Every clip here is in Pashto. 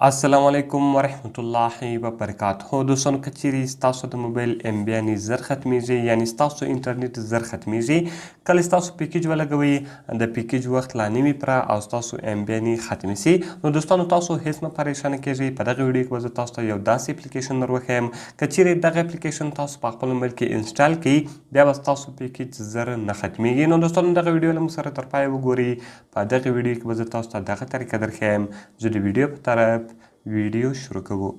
السلام علیکم ورحمت الله وبرکاته. دوستانو که چیرې ستاسو د موبایل ام بي یعنې زر ختمیږي، یعنې ستاسو انټرنیټ زر ختمیږي، کله ستاسو پیکیج ولګوئ د پیکیج وخت لا نه وي پوره او ستاسو ام بي یعنې ختمې سي، نو دوستانو تاسو هیڅ مه پریشانه کیږئ. په دغه ویډیو کې به زه تاسو ته یو داسې اپلیکیشن در وښیم که چیرې دغه اپلیکیشن تاسو په خپل موبایل کې انسټال کړئ بیا به ستاسو پیکیج زر نه ختمیږي. نو دوستانو دغه ویډیو له موږ سره تر پایه وګورئ. په دغه ویډیو کې به زه تاسو ته دغه طریقه در ښیم. زه د ویډیو په طرف ویډیو شروع کوو.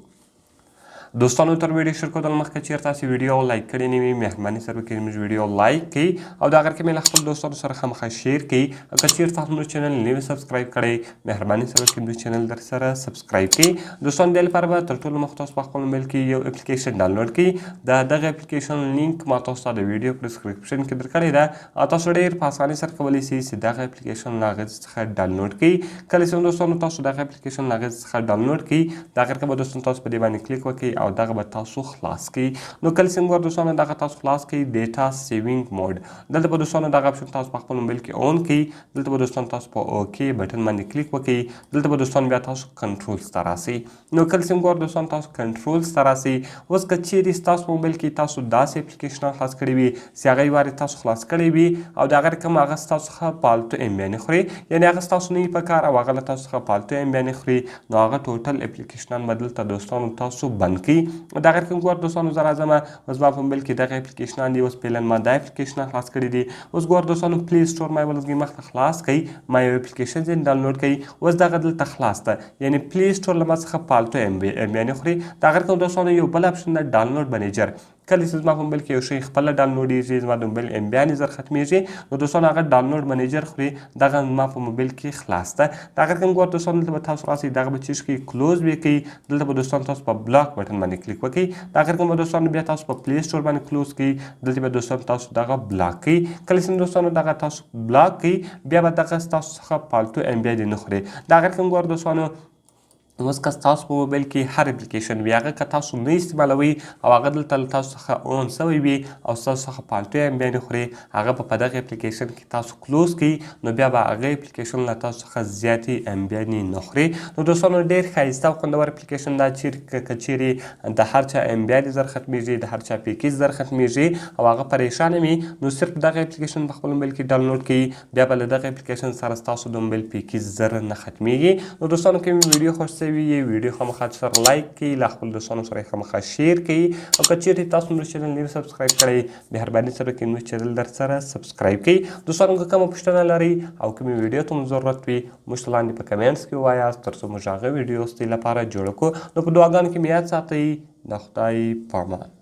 دوستانو تر ویډیو شروع کولو مخکې چیرې تاسو ویډیو لایک کړی نه وي مهرباني سره وکړئ زموږ ویډیو لایک کړئ او د هغه کې مې له خپلو دوستانو سره خامخا شیر کړئ. او که چیرې تاسو زموږ چینل نه وي سبسکرایب کړی مهرباني سره وکړئ زموږ چینل در سره سبسکرایب کړئ. دوستانو دې لپاره به تر ټولو مخکې تاسو په خپل موبایل کې یو اپلیکیشن ډاونلوډ کړئ. دغه اپلیکیشن لینک ما تاسو ته د ویډیو په ډسکریپشن کې درکړې ده او تاسو ډېر په اسانۍ سره کولی شئ چې دغه اپلیکیشن له هغې څخه ډاونلوډ کړئ. کله چې دوستانو تاسو دغه اپلیکیشن له هغې څخه ډاونلوډ کړئ د هغې به دوستانو تاسو په دې باندې کلیک وکړئ او دغه به تاسو خلاص کړئ. نو کله چې موږ دوستانو دغه تاسو خلاص کړئ ډیټا سیوینګ موډ دلته به دوستانو دغه اپشن تاسو په خپل موبایل کې اون کړئ. دلته به دوستانو تاسو په اوکې بټن باندې کلیک وکړئ. دلته به دوستانو بیا تاسو کنټرولز ته راسئ. نو کله چې موږ دوستانو تاسو کنټرولز ته راسئ اوس که چیرې ستاسو په موبایل کې تاسو داسې اپلیکیشنونه خلاص کړي وي چې هغه یې وارې تاسو خلاص کړی وي او د هغه رقم هغه ستاسو څخه فالتو ام بي یعنې خوري، یعنې هغه ستاسو نه وي په کار او هغه له تاسو څخه فالتو ام بي یعنې خوري، نو هغه ټوټل اپلیکیشنان به دلته دوستانو تاسو بند کړئ. د هغه رقم ګور دوستانو زه راځم اوس زما په موبایل کې دغه اپلیکیشنان دي. اوس فعلا ما دا اپلیکیشنان خلاص کړي دي. اوس ګور دوستانو پلی سټور ما یې ولږدي مخته خلاص کړئ. ما یو اپلیکیشن ځینې ډاونلوډ کړئ. اوس دغه دلته خلاص ده، یعنې پلی سټور له ما څخه فالتو ام بي یعنې خوري. د هغه رقم دوستانو یو بل اپشن ده ډاونلوډ منیجر. کله چې زما په موبایل کې یو شی خپله ډاونلوډېږي زما د موبایل ام بي یعنې زر ختمیږي نو دوستانو هغه ډاونلوډ منیجر خوري. دغه زما په موبایل کې خلاص ده. د هغه رقم ګور دوستانو دلته به تاسو راسئ دغه به چیز کړئ کلوز به کړئ. دلته به دوستانو تاسو په بلاک بټن باندې کلیک وکړئ. د هغه رقم به دوستانو بیا تاسو په پلی سټور باندې کلوز کړئ. دلته به دوستانو تاسو دغه بلاک کړئ. کله چې دوستانو دغه تاسو بلاک کړئ بیا به دغه ستاسو څخه فالتو ام بي نه خوري. د هغه رقم ګور دوستانو اوس که ستاسو په موبایل کې هر اپلیکیشن وي هغه که تاسو نه استعمالوئ او هغه دلته له تاسو څخه اون سوی وي او ستاسو څخه فالتو ام بي یعنې خوري هغه به په دغه اپلیکیشن کې تاسو کلوز کړئ نو بیا به هغه اپلیکیشن له تاسو څخه زیاتې ام بي یعنې نه خوري. نو دوستانو ډېر ښایسته او خوندور اپلیکیشن دا چیرې که چیرې د هر چا ام بي یعنې زر ختمیږي د هر چا پیکیج زر ختمیږي او هغه پریشانه وي نو صرف دغه اپلیکیشن په خپل موبایل کې ډاونلوډ کړئ بیا به له دغه اپلیکیشن سره ستاسو د موبایل پیکیج زر نه ختمیږي. نو دوستانو که مې ویډیو خوښ شوي وي ویډیو خامخا سره لایک کړئ له خپلو دوستانو سره یې خامخا شیر کړئ او که چیرې تاسو زموږ چینل نه وي سبسکرایب کړی مهرباني سره وکړئ زموږ چینل در سره سبسکرایب کړئ. دوستانو که کومه پوښتنه لرئ او کومې ویډیو ته مو ضرورت وي موږ ته لاندې په کمنټس کې ووایاست تر څو موږ هغه ویډیو ستاسو لپاره جوړه کړو. نو په دعاګانو کې مې یاد ساتئ. د خدای په امان.